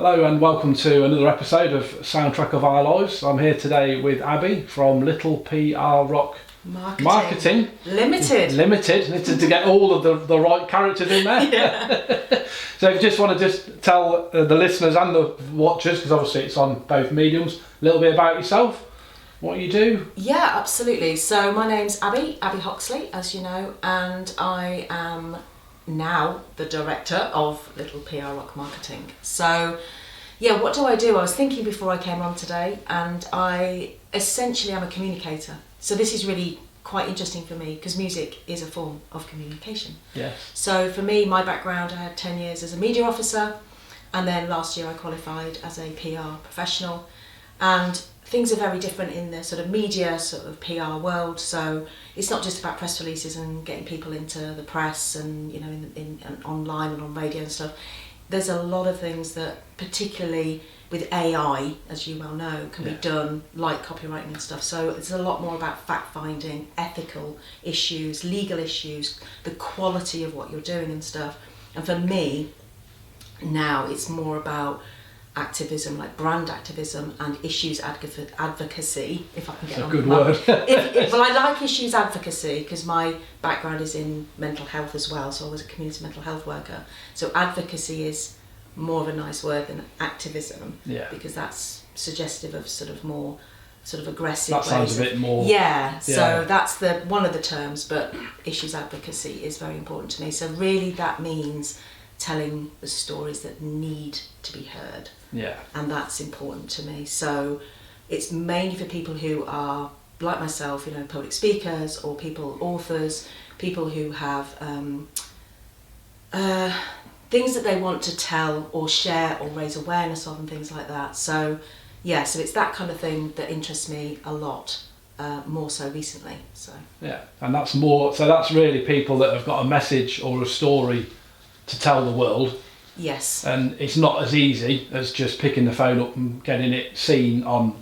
Hello and welcome to another episode of Soundtrack of Our Lives. I'm here today with Abby from Little PR Rock Marketing. Limited. Need to get all of the right characters in there. Yeah. So if you just want to just tell the listeners and the watchers, because obviously it's on both mediums, a little bit about yourself, what you do. Yeah, absolutely. So my name's Abbi Hoxleigh, as you know, and I am now the director of Little PR Rock Marketing. So yeah, what do? I was thinking before I came on today, and I essentially am a communicator. So this is really quite interesting for me because music is a form of communication. Yes. So for me, my background, I had 10 years as a media officer, and then last year I qualified as a PR professional. And things are very different in the sort of media, sort of PR world. So it's not just about press releases and getting people into the press and, you know, in online and on radio and stuff. There's a lot of things that, particularly with AI, as you well know, can be done, like copywriting and stuff. So it's a lot more about fact-finding, ethical issues, legal issues, the quality of what you're doing and stuff. And for me, now it's more about activism, like brand activism and issues advocacy, if I can get That's on. a good word. Well, I like issues advocacy because my background is in mental health as well, so I was a community mental health worker. So advocacy is more of a nice word than activism, because that's suggestive of sort of more sort of aggressive That sounds a bit more... So that's one of the terms, but issues advocacy is very important to me. So really that means telling the stories that need to be heard. Yeah. And that's important to me. So it's mainly for people who are, like myself, you know, public speakers or authors, people who have things that they want to tell or share or raise awareness of and things like that. So yeah, so it's that kind of thing that interests me a lot, more so recently. So yeah, and that's more, so that's really people that have got a message or a story to tell the world. Yes. And it's not as easy as just picking the phone up and getting it seen on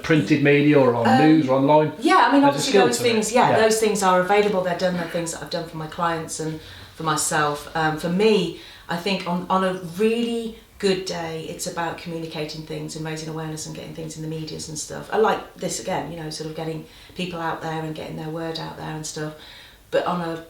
printed media or on news or online. Yeah, I mean, There's obviously those things, those things are available. They're done, the things that I've done for my clients and for myself. For me, I think on a really good day, it's about communicating things and raising awareness and getting things in the medias and stuff. I like this again, you know, sort of getting people out there and getting their word out there and stuff. But on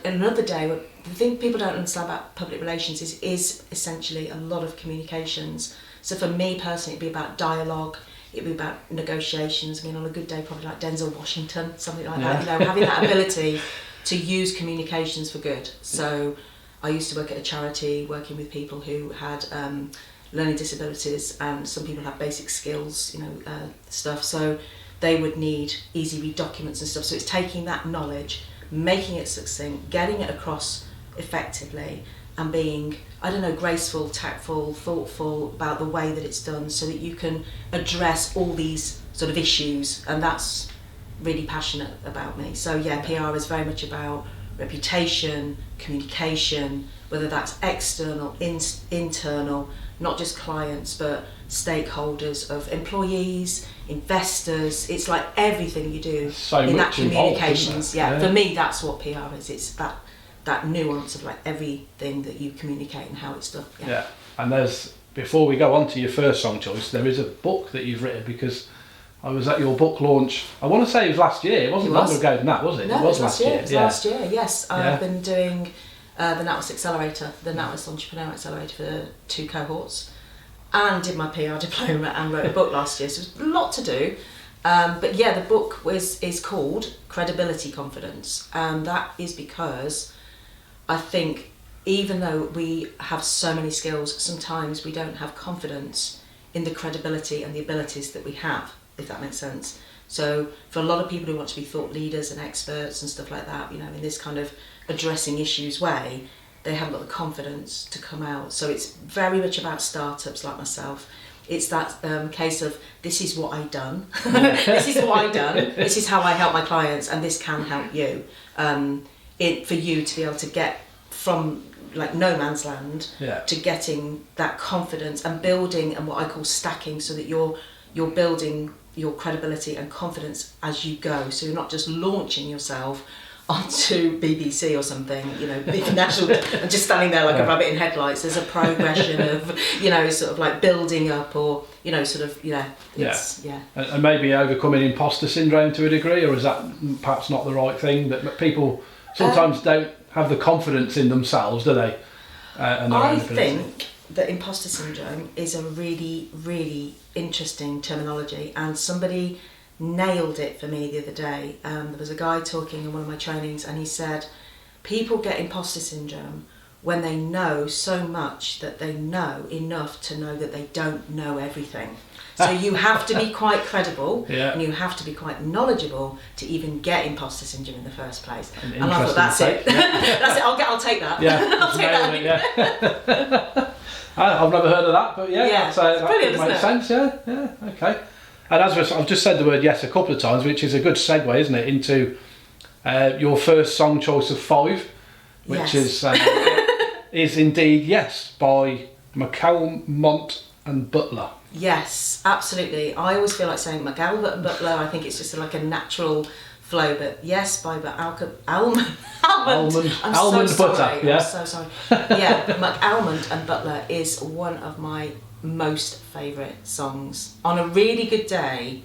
another day, the thing people don't understand about public relations is essentially a lot of communications. So for me personally, it'd be about dialogue, it'd be about negotiations. I mean, on a good day, probably like Denzel Washington, something like that. You know, having that ability to use communications for good. So I used to work at a charity, working with people who had learning disabilities, and some people have basic skills, you know, stuff. So they would need easy read documents and stuff. So it's taking that knowledge, making it succinct, getting it across effectively, and being, I don't know, graceful, tactful, thoughtful about the way that it's done so that you can address all these sort of issues. And that's really passionate about me. So yeah, PR is very much about reputation, communication, whether that's external, internal, not just clients, but stakeholders of employees, investors. It's like everything you do in that communications. For me, that's what PR is. It's that nuance of like everything that you communicate and how it's done. Yeah. And there's, before we go on to your first song choice, there is a book that you've written, because I was at your book launch, I want to say it was last year. It wasn't longer ago than that, was it? No, it was last year. It was last year, yes. I've been doing the NatWest Accelerator, the NatWest Entrepreneur Accelerator for 2 cohorts, and did my PR diploma and wrote a book last year. So there's a lot to do. But yeah, the book is called Credibility Confidence. And that is because I think even though we have so many skills, sometimes we don't have confidence in the credibility and the abilities that we have, if that makes sense. So for a lot of people who want to be thought leaders and experts and stuff like that, you know, in this kind of addressing issues way, they haven't got the confidence to come out. So it's very much about startups like myself. It's that case of, this is what I've done, this is what I've done, this is how I help my clients, and this can help you. For you to be able to get from like no man's land to getting that confidence and building, and what I call stacking, so that you're building your credibility and confidence as you go. So you're not just launching yourself onto BBC or something, you know, national, and just standing there like a rabbit in headlights. There's a progression of, you know, sort of like building up, or, you know, sort of, and maybe overcoming imposter syndrome to a degree, or is that perhaps not the right thing? That people sometimes don't have the confidence in themselves, do they? I think that imposter syndrome is a really, really interesting terminology, and somebody nailed it for me the other day. There was a guy talking in one of my trainings, and he said people get imposter syndrome when they know so much that they know enough to know that they don't know everything. So you have to be quite credible, and you have to be quite knowledgeable to even get imposter syndrome in the first place. And I thought, that's it. That's it. I'll take that. Yeah, I'll take that. I've never heard of that, but that makes sense. Yeah, okay. And as I've just said the word yes a couple of times, which is a good segue, isn't it, into your first song choice of 5, which is indeed Yes by McAlmont and Butler. Yes, absolutely. I always feel like saying McAlmont Butler. I think it's just like a natural flow, but Yes by Almond. Almond butter. Yeah. I'm so sorry. Yeah, McAlmont and Butler is one of my most favourite songs. On a really good day,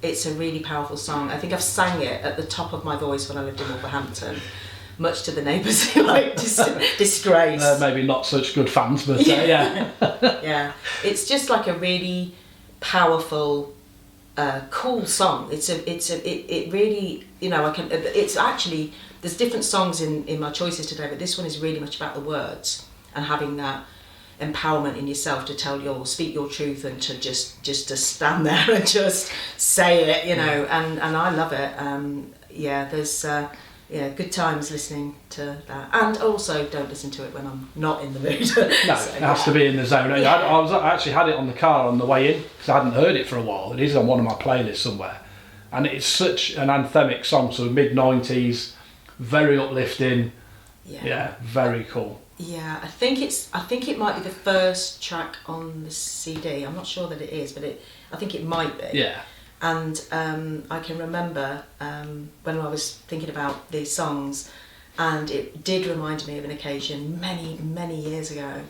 it's a really powerful song. I think I've sang it at the top of my voice when I lived in Wolverhampton, much to the neighbours' like disgrace. Maybe not such good fans, but yeah. It's just like a really powerful, cool song. It really, you know, it's actually, there's different songs in my choices today, but this one is really much about the words and having that empowerment in yourself to speak your truth, and to just to stand there and just say it, you know, and I love it. There's good times listening to that, and also don't listen to it when I'm not in the mood. No, it has to be in the zone. Yeah. I actually had it on the car on the way in because I hadn't heard it for a while. It is on one of my playlists somewhere, and it's such an anthemic song, so mid-90s, very uplifting. Yeah, very cool. Yeah, I think it might be the first track on the CD. I'm not sure that it is, but I think it might be. Yeah. And I can remember when I was thinking about these songs, and it did remind me of an occasion many, many years ago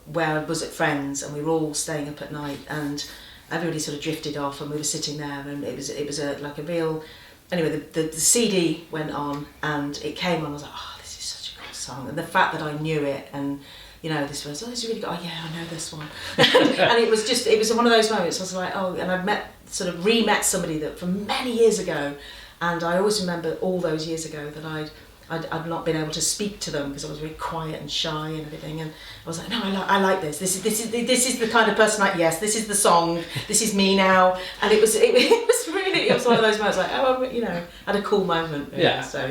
where I was at friends, and we were all staying up at night, and everybody sort of drifted off, and we were sitting there, and it was like a real. Anyway, the CD went on, and it came on. I was like, oh, this is such a cool song, and the fact that I knew it, and you know, this was, this is really good. Oh yeah, I know this one. And it was one of those moments. I was like, oh, and I'd re-met somebody that from many years ago, and I always remember all those years ago that I'd not been able to speak to them because I was very quiet and shy and everything, and I was like, no, I like this. This is the kind of person this is the song. This is me now. And it was one of those moments like, oh, you know, had a cool moment. Really. Yeah. So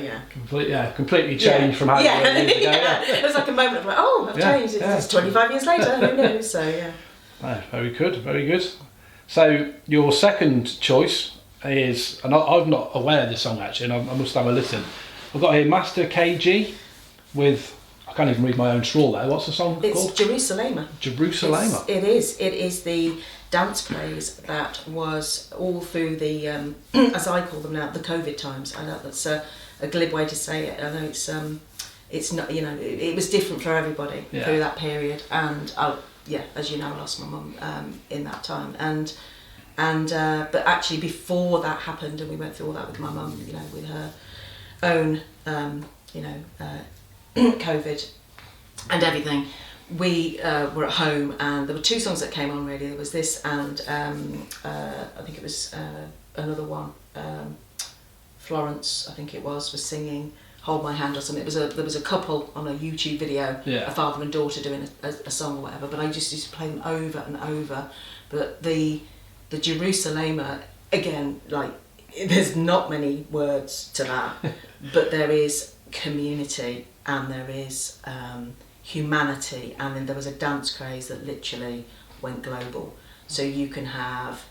completely changed from how you were years ago. Yeah. It was like a moment of like, oh, I've changed. It's 25 years later. Who knows? So yeah. Oh, very good, very good. So your second choice is, and I'm not aware of this song actually, and I must have a listen. I've got here Master KG with, I can't even read my own scroll there. What's the song called? It's Jeresulema. Jeresulema. It is the dance craze that was all through the, as I call them now, the COVID times. I know that's a glib way to say it. I know it's not, you know, it was different for everybody through that period. And as you know, I lost my mum in that time. But actually before that happened, and we went through all that with my mum, you know, with her own, COVID and everything, we were at home, and there were 2 songs that came on really. There was this, and I think it was another one. Florence, I think it was singing "Hold My Hand" or something. There was a couple on a YouTube video, a father and daughter doing a song or whatever. But I just used to play them over and over. But the Jeresulema, again, like, there's not many words to that, but there is community, and there is humanity, and then there was a dance craze that literally went global. So you can have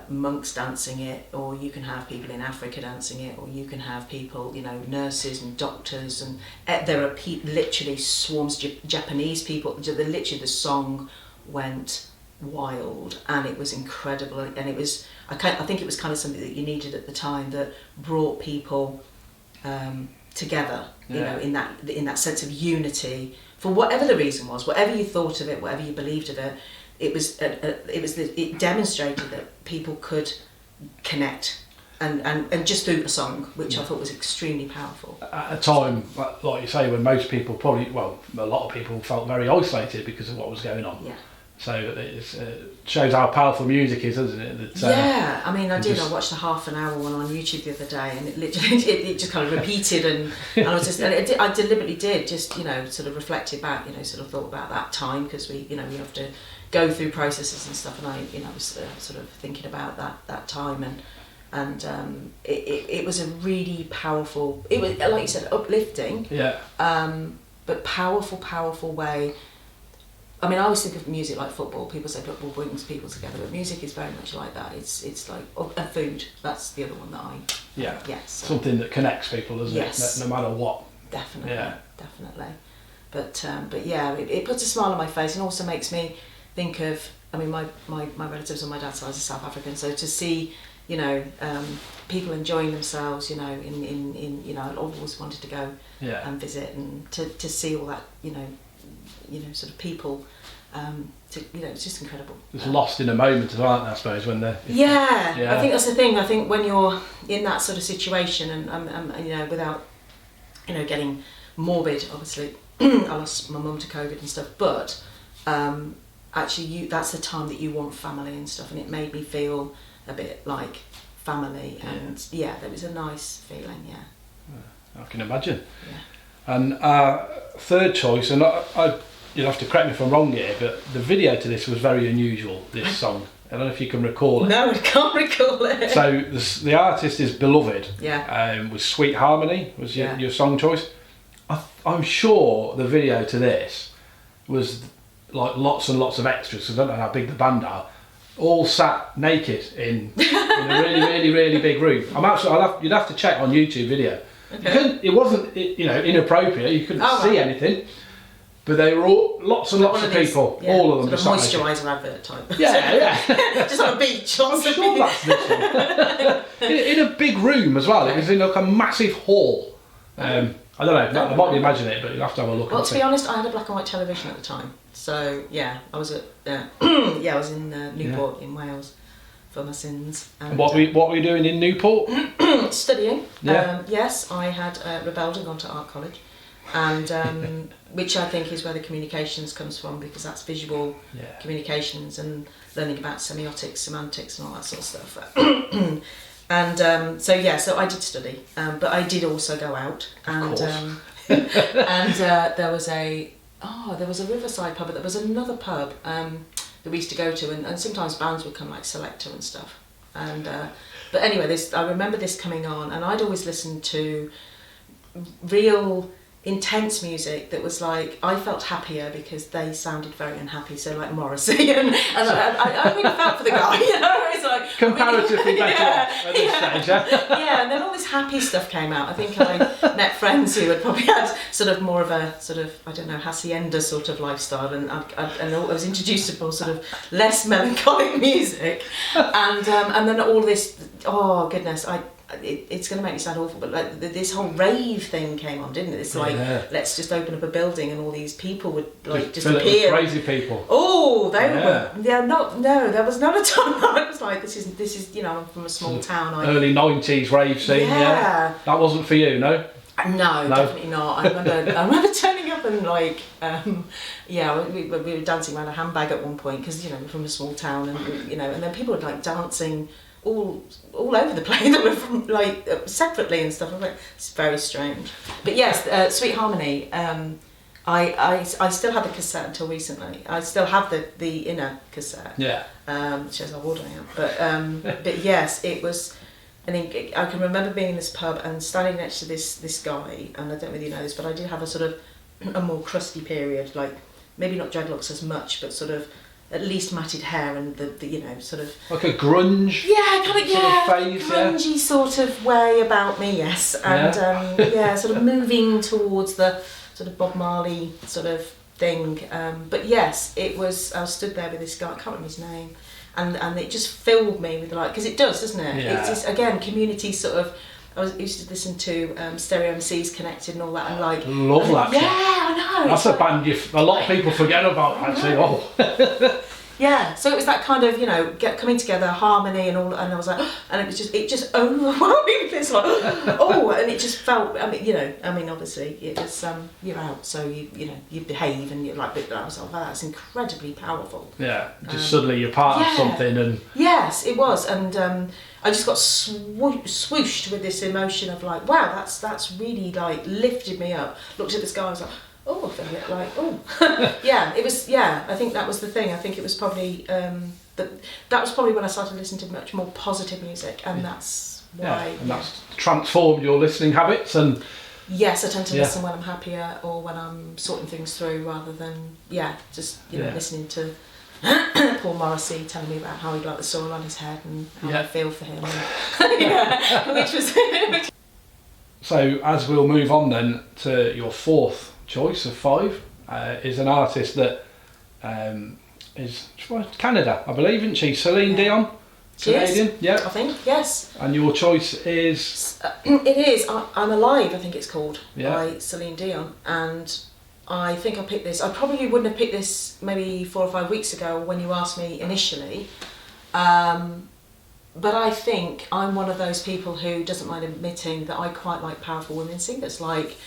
monks dancing it, or you can have people in Africa dancing it, or you can have people, you know, nurses and doctors, and there are literally swarms of Japanese people. Literally the song went wild, and it was incredible, and it was, I think it was kind of something that you needed at the time, that brought people together, you know, in that sense of unity, for whatever the reason was, whatever you thought of it, whatever you believed of it. It demonstrated that people could connect and just through a song, which I thought was extremely powerful. At a time, like you say, when most people a lot of people felt very isolated because of what was going on. Yeah. So it shows how powerful music is, doesn't it? That, I mean, I watched a half an hour one on YouTube the other day, and it literally it just kind of repeated, and I was just, I deliberately did just, you know, sort of reflected back, you know, sort of thought about that time, because we have to go through processes and stuff, and I was sort of thinking about that time, and it was a really powerful. It was, like you said, uplifting. Yeah. But powerful way. I mean, I always think of music like football. People say football brings people together, but music is very much like that. It's like, and food. That's the other one that I. Yeah. Yes. Something that connects people, doesn't it? No matter what. Definitely. Yeah. Definitely. But yeah, it puts a smile on my face, and also makes me think of. I mean, my relatives on my dad's side are South African, so to see, you know, people enjoying themselves, you know, in you know, I've always wanted to go and visit, and to see all that, you know, sort of people, it's just incredible. It's lost in a moment as well, I suppose, when they're... Yeah, I think that's the thing. I think when you're in that sort of situation, and you know, without, you know, getting morbid, obviously, I lost my mum to COVID and stuff, but actually that's the time that you want family and stuff, and it made me feel a bit like family, and there was a nice feeling, I can imagine. Yeah. And third choice, and you'll have to correct me if I'm wrong here, but the video to this was very unusual, this song. I don't know if you can recall it. No, I can't recall it. So the artist is Beloved. Yeah. Was Sweet Harmony was your song choice. I'm sure the video to this was like lots and lots of extras, because I don't know how big the band are, all sat naked in a really, really, really big room. You'd have to check on YouTube video. Okay. It wasn't, you know, inappropriate. You couldn't see anything, but they were all lots and lots of people. All of them. Sort of moisturiser advert type. Yeah. Just on a beach. I'm sure that's this one. in a big room as well. It was in like a massive hall. I don't know. I might be imagining it, but you'll have to have a look. Well, to be honest, I had a black and white television at the time, so I was at I was in Newport in Wales for my sins. And what were you doing in Newport? Studying. Yeah. Yes, I had rebelled and gone to art college, and which I think is where the communications comes from, because that's visual communications and learning about semiotics, semantics, and all that sort of stuff. And so I did study, but I did also go out, and and there was a Riverside pub, but there was another pub that we used to go to, and sometimes bands would come, like Selector and stuff. And but anyway, I remember this coming on, and I'd always listened to real intense music that was like, I felt happier because they sounded very unhappy, so like Morrissey, and I really felt for the guy, you know, it's like comparatively better at this stage. Yeah, and then all this happy stuff came out. I think I met friends who had probably had sort of more of a sort of, I don't know, hacienda sort of lifestyle, and I was introduced to more sort of less melancholic music, and then all this, oh goodness, it's going to make me sound awful, but like this whole rave thing came on, didn't it? It's like, let's just open up a building and all these people would like just appear. Crazy people. Oh, they were. No, there was not a time that I was like, this is, you know, I'm from a small town. Early 90s rave scene. Yeah. That wasn't for you, no? No, definitely not. I remember turning up and like, we were dancing around a handbag at one point, because, you know, we're from a small town, and you know, and then people were like dancing all over the place. They were from like separately and stuff. It's very strange. But yes, Sweet Harmony. I still had the cassette until recently. I still have the inner cassette. Yeah. Which is how old I am. But yes, it was. I think I can remember being in this pub and standing next to this guy, and I don't really know this, but I did have a sort of a more crusty period, like maybe not dreadlocks as much, but sort of at least matted hair, and the you know, sort of like a grunge sort of phase, grungy sort of way about me, yes, and sort of moving towards the sort of Bob Marley sort of thing, but yes, it was, I stood there with this guy, I can't remember his name, and it just filled me with like, because it does, doesn't it? Yeah. It's just, again, community sort of used to listen to Stereo MCs Connected and all that, and like love that. Yeah, I know. That's a band a lot of people forget about. Actually, Yeah, so it was that kind of, coming together, harmony and all, and I was like, and it just overwhelmed me with this, like, and it just felt, obviously, it was, you're out, so you behave, and you're like, but I was like, wow, that's incredibly powerful. Yeah, just suddenly you're part of something, and... Yes, it was, and I just got swooshed with this emotion of like, wow, that's really, like, lifted me up. Looked at the sky, I was like, I feel a bit like, it was, I think that was the thing. I think it was probably, that was probably when I started listening to much more positive music, and that's why... and that's transformed your listening habits, and... Yes, I tend to listen when I'm happier, or when I'm sorting things through, rather than, just, listening to Paul Morrissey telling me about how he'd like the soil on his head, and how I feel for him, and, which was... So, as we'll move on then to your fourth choice of 5, is an artist that is from Canada, I believe, isn't she? Celine Dion? Canadian? Yes, I think, yes. And your choice is? It is I'm Alive, I think it's called, by Celine Dion. And I think I picked this. I probably wouldn't have picked this maybe 4 or 5 weeks ago when you asked me initially. But I think I'm one of those people who doesn't mind admitting that I quite like powerful women singers. Like,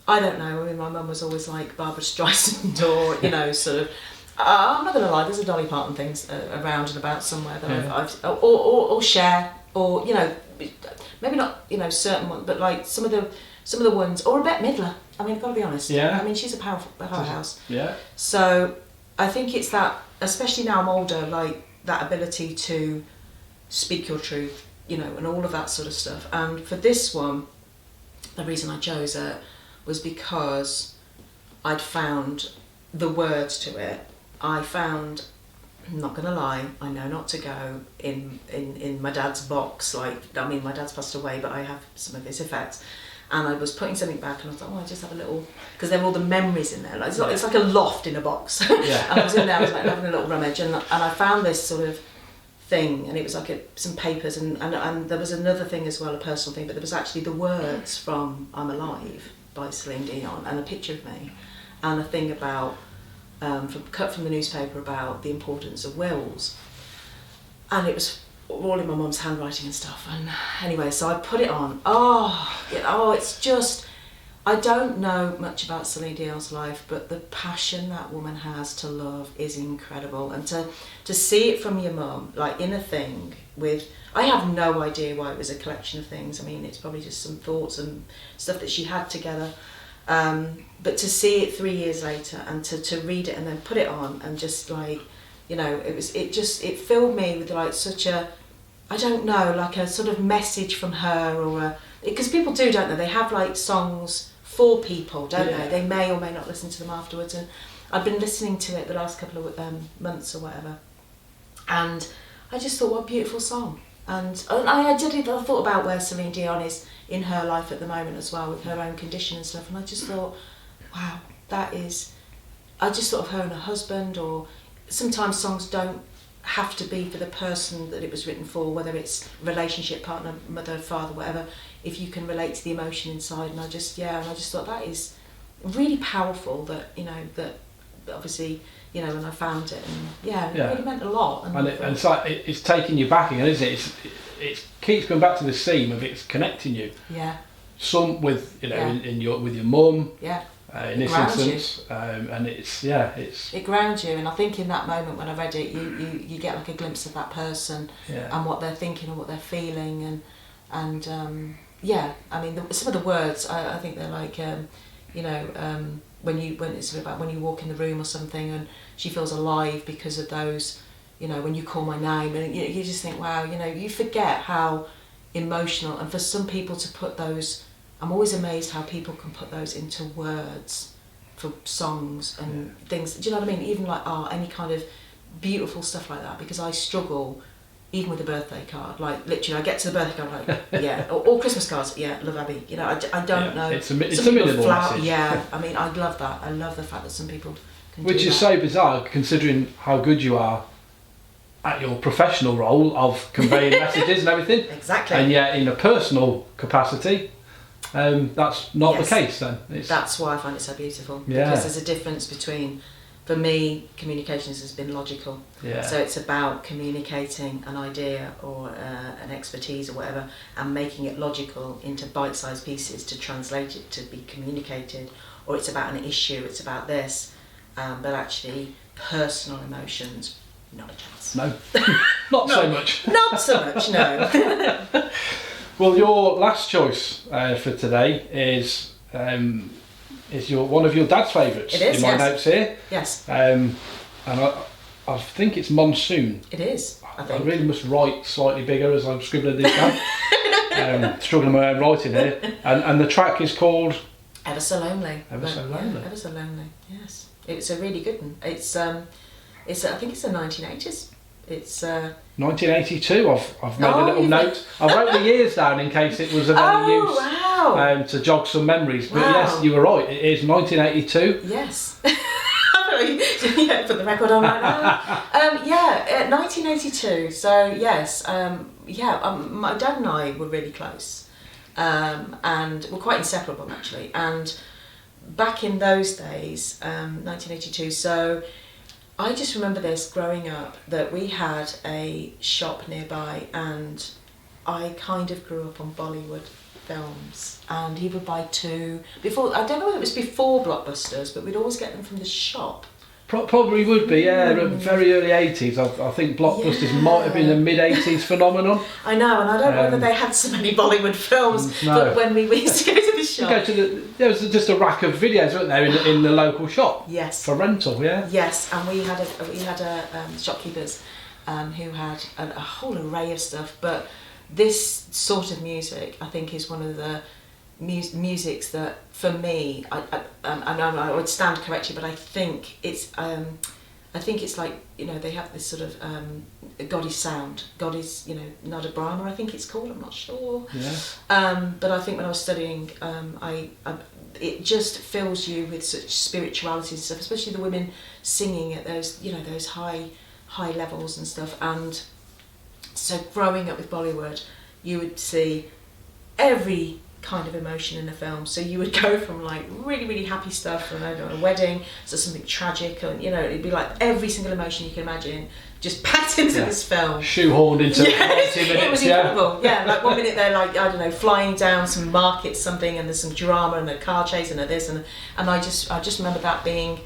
I don't know, my mum was always like Barbara Streisand, or, sort of, I'm not going to lie, there's a Dolly Parton things around and about somewhere that I've or Cher, or, maybe not, certain ones, but like some of the ones, or a Bette Midler. I mean, I've got to be honest. Yeah. I mean, she's a powerhouse. Yeah. So I think it's that, especially now I'm older, like that ability to speak your truth, and all of that sort of stuff. And for this one, the reason I chose it was because I'd found the words to it. I'm not going to lie, I know not to go in my dad's box. Like, I mean, my dad's passed away, but I have some of his effects. And I was putting something back, and I was like, I just have a little, because there were all the memories in there. Like, it's like a loft in a box. Yeah. And I was in there, I was like having a little rummage, and I found this sort of thing, and it was like some papers, and there was another thing as well, a personal thing, but there was actually the words from I'm Alive by Celine Dion, and a picture of me, and a thing about cut from the newspaper about the importance of wills, and it was all in my mum's handwriting and stuff. And anyway, so I put it on. It's just, I don't know much about Celine Dion's life, but the passion that woman has to love is incredible, and to see it from your mum, like in a thing with, I have no idea why it was a collection of things. I mean, it's probably just some thoughts and stuff that she had together. But to see it 3 years later, and to read it and then put it on, and just like, it filled me with like such a, I don't know, like a sort of message from her, or because people do, don't they? They have like songs for people, don't they? They may or may not listen to them afterwards. And I've been listening to it the last couple of months or whatever, and I just thought, what a beautiful song. And I thought about where Celine Dion is in her life at the moment as well, with her own condition and stuff, and I just thought, wow, I just thought of her and her husband, or sometimes songs don't have to be for the person that it was written for, whether it's relationship, partner, mother, father, whatever, if you can relate to the emotion inside. And I just thought that is really powerful, that, that obviously, and I found it, and it really meant a lot. And it's like, it's taking you back again, isn't it? It keeps going back to this theme of it's connecting you. Yeah. Some with, with your mum. Yeah. In this instance, and it grounds you, and I think in that moment when I read it, you get like a glimpse of that person, and what they're thinking and what they're feeling, and I mean, some of the words, I think they're like, when it's about when you walk in the room or something, and she feels alive because of those, when you call my name, and you just think, wow, you forget how emotional, and for some people to put those, I'm always amazed how people can put those into words for songs and things. Do you know what I mean? Even like art, any kind of beautiful stuff like that, because I struggle even with a birthday card. Like, literally, I get to the birthday card, like, or Christmas cards, love Abby. I don't know. It's a minimal message. Yeah, I mean, I love that. I love the fact that some people can Which do is that. so bizarre, considering how good you are at your professional role of conveying messages and everything. Exactly. And yet in a personal capacity, that's not the case then. That's why I find it so beautiful. Yeah. Because there's a difference between, for me, communications has been logical. Yeah. So it's about communicating an idea or an expertise or whatever, and making it logical into bite-sized pieces to translate it to be communicated. Or it's about an issue, it's about this. But actually, personal emotions, not a chance. No, not so much. Not so much, no. Well, your last choice for today is one of your dad's favourites. It is, in my notes here. Yes. And I think it's Monsoon. It is, I think. I really must write slightly bigger as I'm scribbling this down. Struggling with my own writing here. And the track is called... Ever So Lonely. Ever So Lonely. Yeah, Ever So Lonely, yes. It's a really good one. I think it's the 1980s. It's 1982. I've made a little note. I wrote the years down in case it was of any use. Wow. To jog some memories. But yes, you were right. It is 1982. Yes. Yeah, put the record on right now. 1982. So yes, my dad and I were really close, and we're quite inseparable actually. And back in those days, 1982. So I just remember this growing up, that we had a shop nearby, and I kind of grew up on Bollywood films, and he would buy two before. I don't know whether it was before Blockbusters, but we'd always get them from the shop. Probably would be, yeah. Very early 80s. I think Blockbusters might have been a mid-80s phenomenon. I know, and I don't know whether they had so many Bollywood films, but when we used to go to the shop... There was just a rack of videos, weren't there, in the local shop? Yes. For rental, yeah? Yes, and we had shopkeepers who had a whole array of stuff, but this sort of music, I think, is one of the musics that, for me, I would stand corrected, but I think it's like, they have this sort of Goddess sound. Goddess, Nada Brahma, I think it's called. I'm not sure. Yeah. But I think when I was studying, it just fills you with such spirituality and stuff, especially the women singing at those, those high levels and stuff. And so growing up with Bollywood, you would see every kind of emotion in a film. So you would go from like really, really happy stuff from a wedding to something tragic, and it'd be like every single emotion you can imagine just packed into this film. Shoehorned into 90 minutes. It was incredible. Yeah, like one minute they're like, I don't know, flying down some market something, and there's some drama and a car chase and this, and I just remember that being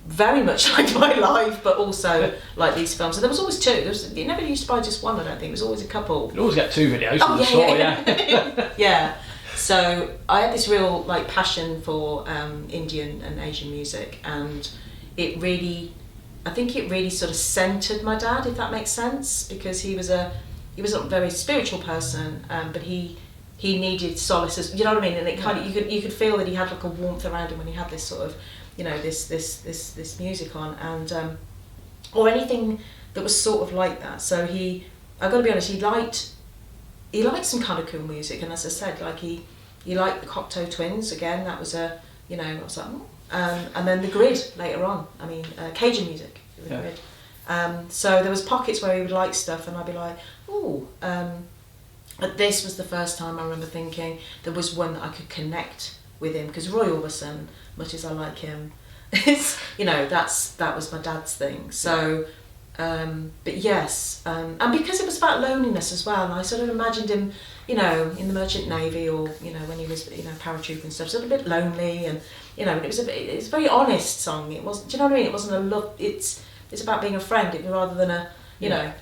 very much like my life, but also like these films. And there was always two. You never used to buy just one, I don't think. It was always a couple. You'd always get two videos from the store, yeah. Yeah. So I had this real like passion for Indian and Asian music, and I think it really sort of centred my dad, if that makes sense, because he was a very spiritual person, but he needed solace, you know what I mean? And it kind of you could feel that he had like a warmth around him when he had this sort of this music on, and or anything that was sort of like that. So I've got to be honest, he liked some kind of cool music, and as I said, like he liked the Cocteau Twins. Again, that was I was like, and then the Grid later on. I mean, Cajun music, the Grid. So there was pockets where he would like stuff, and I'd be like, ooh. But this was the first time I remember thinking there was one that I could connect with him, because Roy Orbison, much as I like him, that was my dad's thing. So. But yes, and because it was about loneliness as well, and I sort of imagined him, in the Merchant Navy, or when he was, paratrooper and stuff, sort of a bit lonely, and it was a very honest song. It wasn't, do you know what I mean? It wasn't a love. It's about being a friend, rather than a,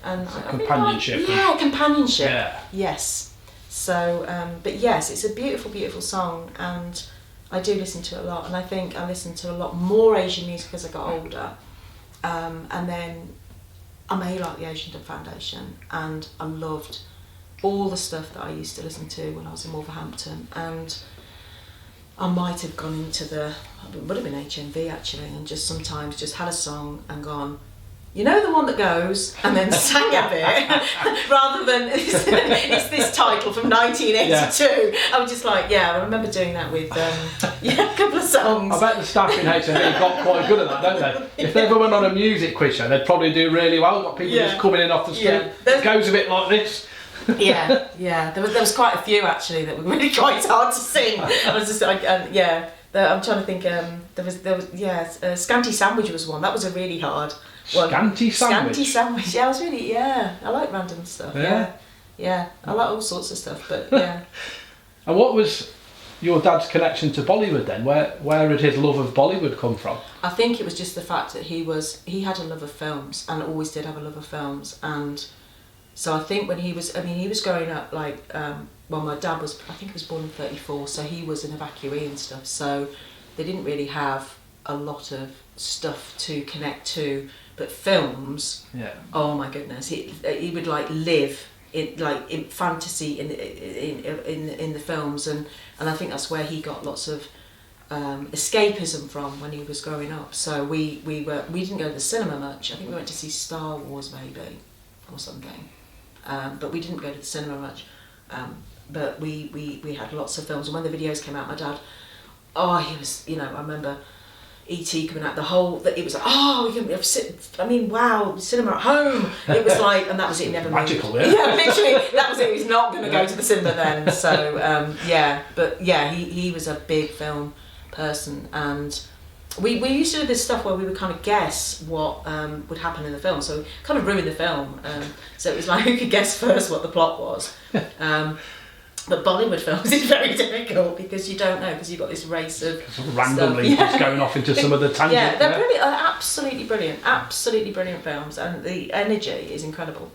and companionship. Companionship. Yeah. Yes. So, but yes, it's a beautiful, beautiful song, and I do listen to it a lot, and I think I listened to a lot more Asian music as I got older, and then. I may like the Asian Dub Foundation, and I loved all the stuff that I used to listen to when I was in Wolverhampton, and I might have gone into it would have been HMV actually, and just sometimes just had a song and gone, you know, the one that goes, and then sang a bit, rather than it's this title from 1982. Yeah. I was just like, I remember doing that with a couple of songs. I bet the staff in HMV got quite good at that, don't they? If they ever went on a music quiz show, they'd probably do really well. Got people just coming in off the street. It goes a bit like this. There was quite a few actually that were really quite hard to sing. I was just like, I'm trying to think. There was Scanty Sandwich was one. That was a really hard one. Scanty Sandwich. Scanty Sandwich. Yeah, I was really I like random stuff. Yeah. I like all sorts of stuff. But yeah. And what was your dad's connection to Bollywood then? Where had his love of Bollywood come from? I think it was just the fact that he had a love of films and always did have a love of films. And so I think when he was growing up, like, my dad was, I think he was born in 34, so he was an evacuee and stuff, so they didn't really have a lot of stuff to connect to, but films, oh my goodness, he would like live in fantasy in the films, and I think that's where he got lots of escapism from when he was growing up. So we didn't go to the cinema much. I think we went to see Star Wars maybe or something. But we didn't go to the cinema much. But we had lots of films, and when the videos came out, my dad, he was, I remember E.T. coming out, it was like, we can sit, wow, cinema at home. It was like, and that was it, never magical, moved. Yeah, literally, that was it. He was not going to go to the cinema then. So, he was a big film person, and we used to do this stuff where we would kind of guess what would happen in the film, so kind of ruin the film. So it was like, who could guess first what the plot was? But Bollywood films is very difficult because you don't know, because you've got this race of randomly just going off into some of the tangent. Yeah, they're brilliant, absolutely brilliant films, and the energy is incredible.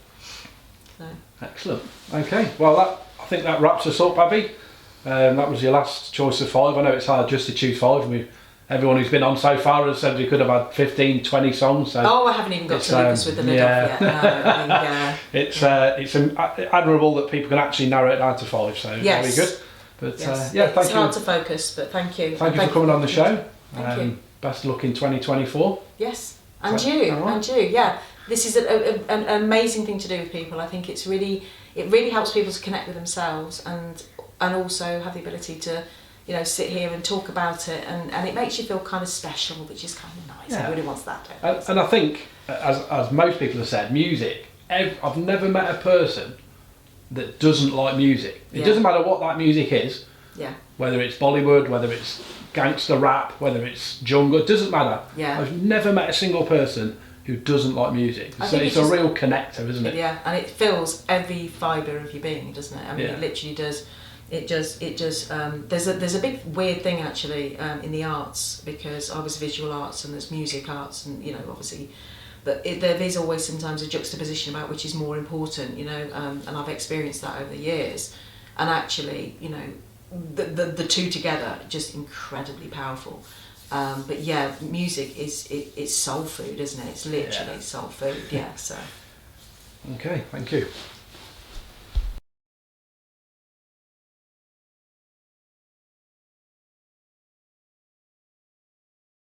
So. Excellent. Okay, well I think that wraps us up, Abbi. That was your last choice of 5. I know it's hard just to choose 5. Everyone who's been on so far has said we could have had 15, 20 songs. So I haven't even got to Lucas with the lid off yet. No, it's admirable that people can actually narrow it down to 5. So very good. But thank you. It's hard to focus, but thank you. Thank you for coming on the show. Thank you. Best of luck in 2024. Yes, and you. Yeah, this is an amazing thing to do with people. I think it really helps people to connect with themselves and also have the ability to, sit here and talk about it, and it makes you feel kind of special, which is kind of nice. Everybody wants that, don't they? And I think, as most people have said, music, I've never met a person that doesn't like music. It doesn't matter what that music is, whether it's Bollywood, whether it's gangster rap, whether it's jungle, it doesn't matter. I've never met a single person who doesn't like music. So it's a real connector, isn't it? Yeah, and it fills every fibre of your being, doesn't it? I mean, it literally does. It just there's a big weird thing actually in the arts, because I was visual arts and there's music arts, and obviously, but there is always sometimes a juxtaposition about which is more important, and I've experienced that over the years, and actually the two together just incredibly powerful. But music it's soul food, isn't it? It's literally soul food. So. Okay, thank you.